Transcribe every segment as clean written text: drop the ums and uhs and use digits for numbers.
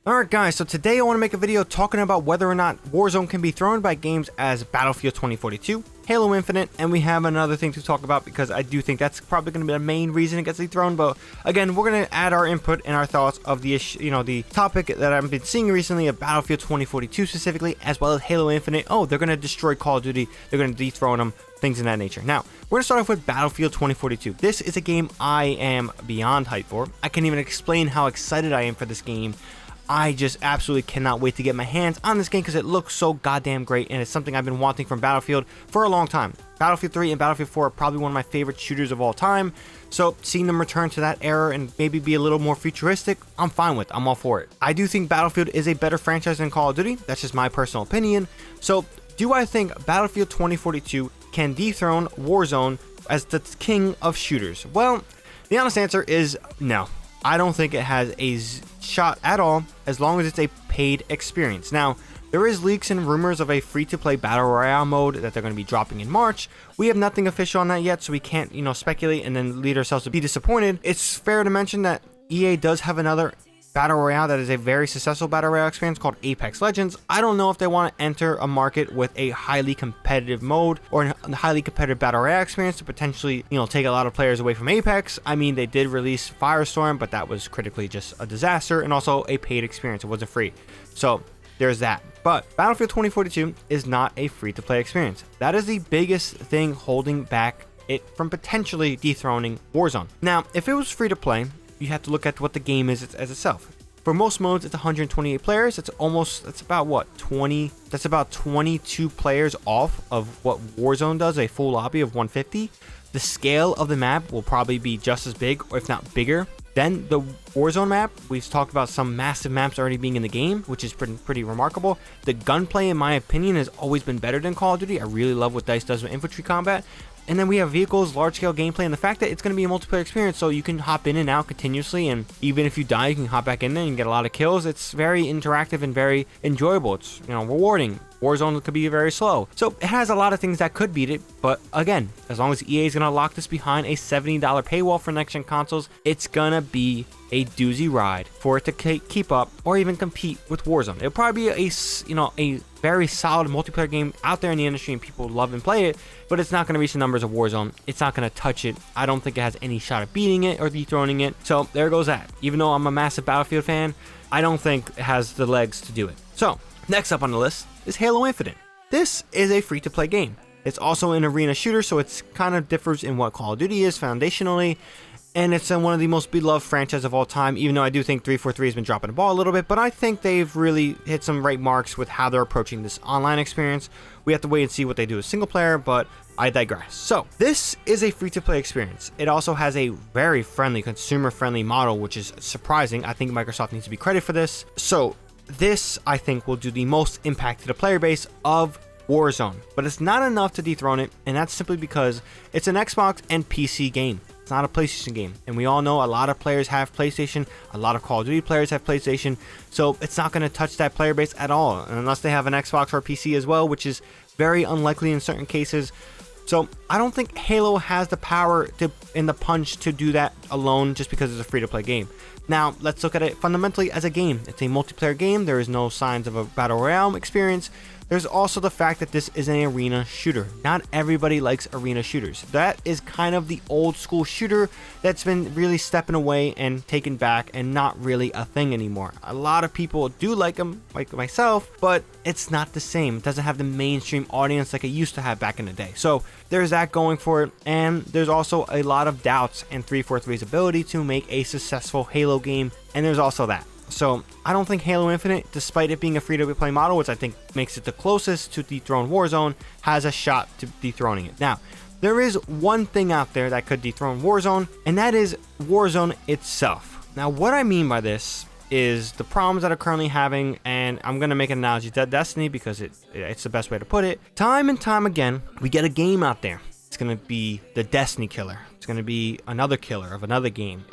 Alright guys, so today I want to make a video talking about whether or not Warzone can be thrown by games as Battlefield 2042, Halo Infinite, and we have another thing to talk about because I do think that's probably going to be the main reason it gets dethroned. But again, we're going to add our input and our thoughts of the issue, the topic that I've been seeing recently of Battlefield 2042 specifically, as well as Halo Infinite. Oh, they're going to destroy Call of Duty, they're going to dethrone them, things in that nature. Now, we're going to start off with Battlefield 2042. This is a game I am beyond hyped for. I can't even explain how excited I am for this game. I just absolutely cannot wait to get my hands on this game because it looks so goddamn great, and it's something I've been wanting from Battlefield for a long time. Battlefield 3 and Battlefield 4 are probably one of my favorite shooters of all time, so seeing them return to that era and maybe be a little more futuristic, I'm fine with. I'm all for it. I do think Battlefield is a better franchise than Call of Duty. That's just my personal opinion. So do I think Battlefield 2042 can dethrone Warzone as the king of shooters? Well, the honest answer is no. I don't think it has a shot at all as long as it's a paid experience. Now, there is leaks and rumors of a free-to-play battle royale mode that they're going to be dropping in March. We have nothing official on that yet, so we can't, speculate and then lead ourselves to be disappointed. It's fair to mention that EA does have another battle royale that is a very successful battle royale experience called Apex Legends. I don't know if they want to enter a market with a highly competitive mode or a highly competitive battle royale experience to potentially, take a lot of players away from Apex. I mean, they did release Firestorm, but that was critically just a disaster and also a paid experience. It wasn't free. So there's that. But Battlefield 2042 is not a free-to-play experience. That is the biggest thing holding back it from potentially dethroning Warzone. Now, if it was free-to-play, you have to look at what the game is as itself. For most modes, it's 128 players. That's about what, 20? That's about 22 players off of what Warzone does, a full lobby of 150. The scale of the map will probably be just as big, or if not bigger, than the Warzone map. We've talked about some massive maps already being in the game, which is pretty remarkable. The gunplay, in my opinion, has always been better than Call of Duty. I really love what DICE does with infantry combat. And then we have vehicles, large-scale gameplay, and the fact that it's going to be a multiplayer experience, so you can hop in and out continuously, and even if you die, you can hop back in there and get a lot of kills. It's very interactive and very enjoyable. It's, rewarding. Warzone could be very slow. So it has a lot of things that could beat it, but again, as long as EA is going to lock this behind a $70 paywall for next-gen consoles, it's going to be a doozy ride for it to keep up or even compete with Warzone. It'll probably be a very solid multiplayer game out there in the industry and people love and play it, but it's not going to reach the numbers of Warzone. It's not going to touch it. I don't think it has any shot at beating it or dethroning it. So there goes that. Even though I'm a massive Battlefield fan, I don't think it has the legs to do it. So next up on the list is Halo Infinite. This is a free-to-play game. It's also an arena shooter, so it's kind of differs in what Call of Duty is foundationally, and it's one of the most beloved franchises of all time, even though I do think 343 has been dropping the ball a little bit, but I think they've really hit some right marks with how they're approaching this online experience. We have to wait and see what they do with single player, but I digress. So this is a free-to-play experience. It also has a very friendly, consumer-friendly model, which is surprising. I think Microsoft needs to be credited for this. So this, I think, will do the most impact to the player base of Warzone, but it's not enough to dethrone it, and that's simply because it's an Xbox and PC game. It's not a PlayStation game, and we all know a lot of players have PlayStation, a lot of Call of Duty players have PlayStation, so it's not going to touch that player base at all, unless they have an Xbox or a PC as well, which is very unlikely in certain cases. So I don't think Halo has the power and the punch to do that alone just because it's a free-to-play game. Now, let's look at it fundamentally as a game. It's a multiplayer game. There is no signs of a battle royale experience. There's also the fact that this is an arena shooter. Not everybody likes arena shooters. That is kind of the old school shooter that's been really stepping away and taken back and not really a thing anymore. A lot of people do like them, like myself, but it's not the same. It doesn't have the mainstream audience like it used to have back in the day. So there's that going for it, and there's also a lot of doubts in 343's ability to make a successful Halo game, and there's also that. So I don't think Halo Infinite, despite it being a free-to-play model, which I think makes it the closest to dethrone Warzone, has a shot to dethroning it. Now, there is one thing out there that could dethrone Warzone, and that is Warzone itself. Now, what I mean by this is the problems that are currently having, and I'm going to make an analogy to Destiny because it's the best way to put it. Time and time again, we get a game out there. It's going to be the Destiny killer. It's going to be another killer of another game.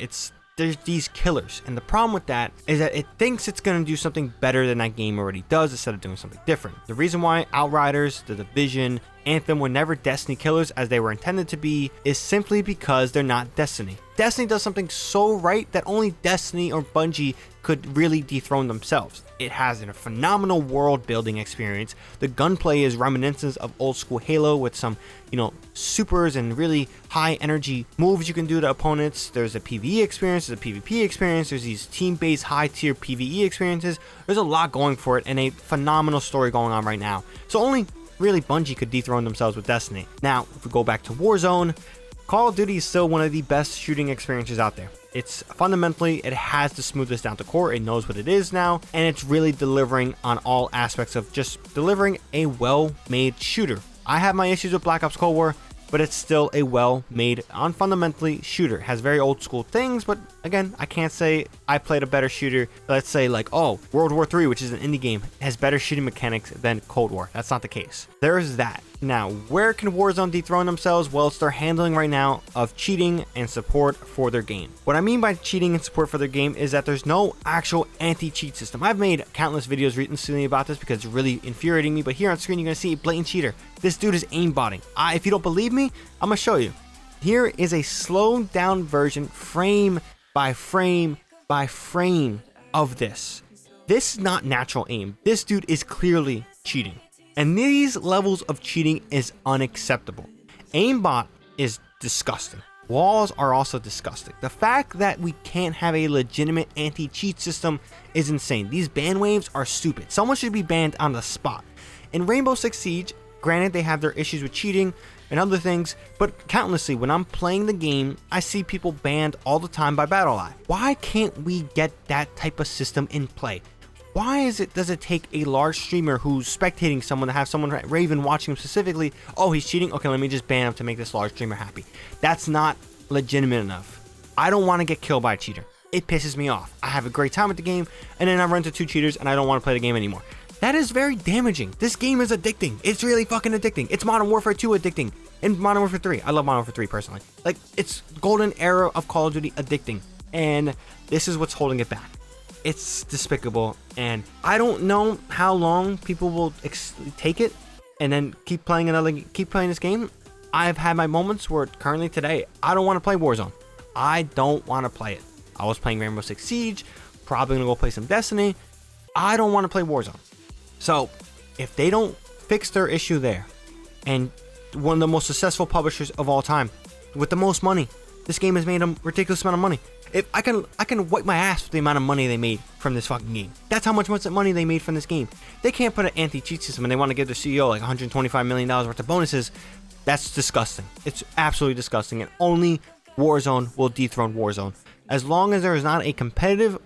There's these killers, and the problem with that is that it thinks it's going to do something better than that game already does instead of doing something different. The reason why Outriders, The Division, Anthem were never Destiny killers as they were intended to be is simply because they're not Destiny. Destiny does something so right that only Destiny or Bungie could really dethrone themselves. It has a phenomenal world building experience. The gunplay is reminiscent of old school Halo with some, supers and really high energy moves you can do to opponents. There's a PvE experience, there's a PvP experience, there's these team-based high tier PvE experiences. There's a lot going for it and a phenomenal story going on right now. So only really Bungie could dethrone themselves with Destiny. Now, if we go back to Warzone, Call of Duty is still one of the best shooting experiences out there. It's fundamentally, it has the smoothest down to core, it knows what it is now, and it's really delivering on all aspects of just delivering a well-made shooter. I have my issues with Black Ops Cold War, but it's still a well-made, fundamentally shooter. It has very old school things, but again, I can't say I played a better shooter. Let's say like, oh, World War III, which is an indie game, has better shooting mechanics than Cold War. That's not the case. There's that. Now, where can Warzone dethrone themselves? Well, it's their handling right now of cheating and support for their game. What I mean by cheating and support for their game is that there's no actual anti-cheat system. I've made countless videos recently about this because it's really infuriating me, but here on screen you're going to see a blatant cheater. This dude is aimbotting. If you don't believe me, I'm going to show you. Here is a slowed down version, frame by frame by frame of this. This is not natural aim. This dude is clearly cheating. And these levels of cheating is unacceptable. Aimbot is disgusting. Walls are also disgusting. The fact that we can't have a legitimate anti-cheat system is insane. These ban waves are stupid. Someone should be banned on the spot. In Rainbow Six Siege, granted they have their issues with cheating and other things, but countlessly when I'm playing the game, I see people banned all the time by BattleEye. Why can't we get that type of system in play? Why does it take a large streamer who's spectating someone to have someone Raven watching him specifically? Oh, he's cheating? Okay, let me just ban him to make this large streamer happy. That's not legitimate enough. I don't want to get killed by a cheater. It pisses me off. I have a great time with the game, and then I run into 2 cheaters and I don't want to play the game anymore. That is very damaging. This game is addicting. It's really fucking addicting. It's Modern Warfare 2 addicting. And Modern Warfare 3. I love Modern Warfare 3 personally. Like, it's golden era of Call of Duty addicting. And this is what's holding it back. It's despicable, and I don't know how long people will take it and then keep playing this game. I've had my moments where currently today I don't want to play Warzone. I don't want to play it. I was playing Rainbow Six Siege, probably gonna go play some Destiny. I don't want to play Warzone. So if they don't fix their issue there, and one of the most successful publishers of all time with the most money, this game has made a ridiculous amount of money. If I can wipe my ass with the amount of money they made from this fucking game. That's how much money they made from this game. They can't put an anti-cheat system and they want to give their CEO like $125 million worth of bonuses. That's disgusting. It's absolutely disgusting, and only Warzone will dethrone Warzone. As long as there is not a competitive,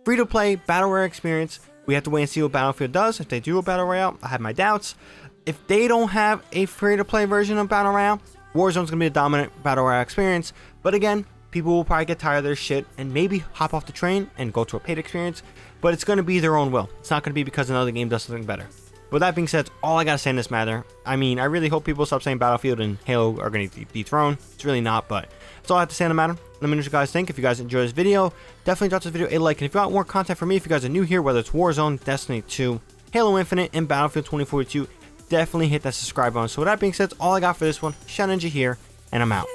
free-to-play Battle Royale experience, we have to wait and see what Battlefield does. If they do a Battle Royale, I have my doubts. If they don't have a free-to-play version of Battle Royale, Warzone's going to be a dominant Battle Royale experience. But again, people will probably get tired of their shit and maybe hop off the train and go to a paid experience, but it's going to be their own will. It's not going to be because another game does something better. With that being said, all I got to say in this matter. I mean, I really hope people stop saying Battlefield and Halo are going to dethrone. It's really not, but that's all I have to say in the matter. Let me know what you guys think. If you guys enjoyed this video, definitely drop this video a like. And if you want more content from me, if you guys are new here, whether it's Warzone, Destiny 2, Halo Infinite, and Battlefield 2042, definitely hit that subscribe button. So with that being said, that's all I got for this one. ShadowNinja here, and I'm out.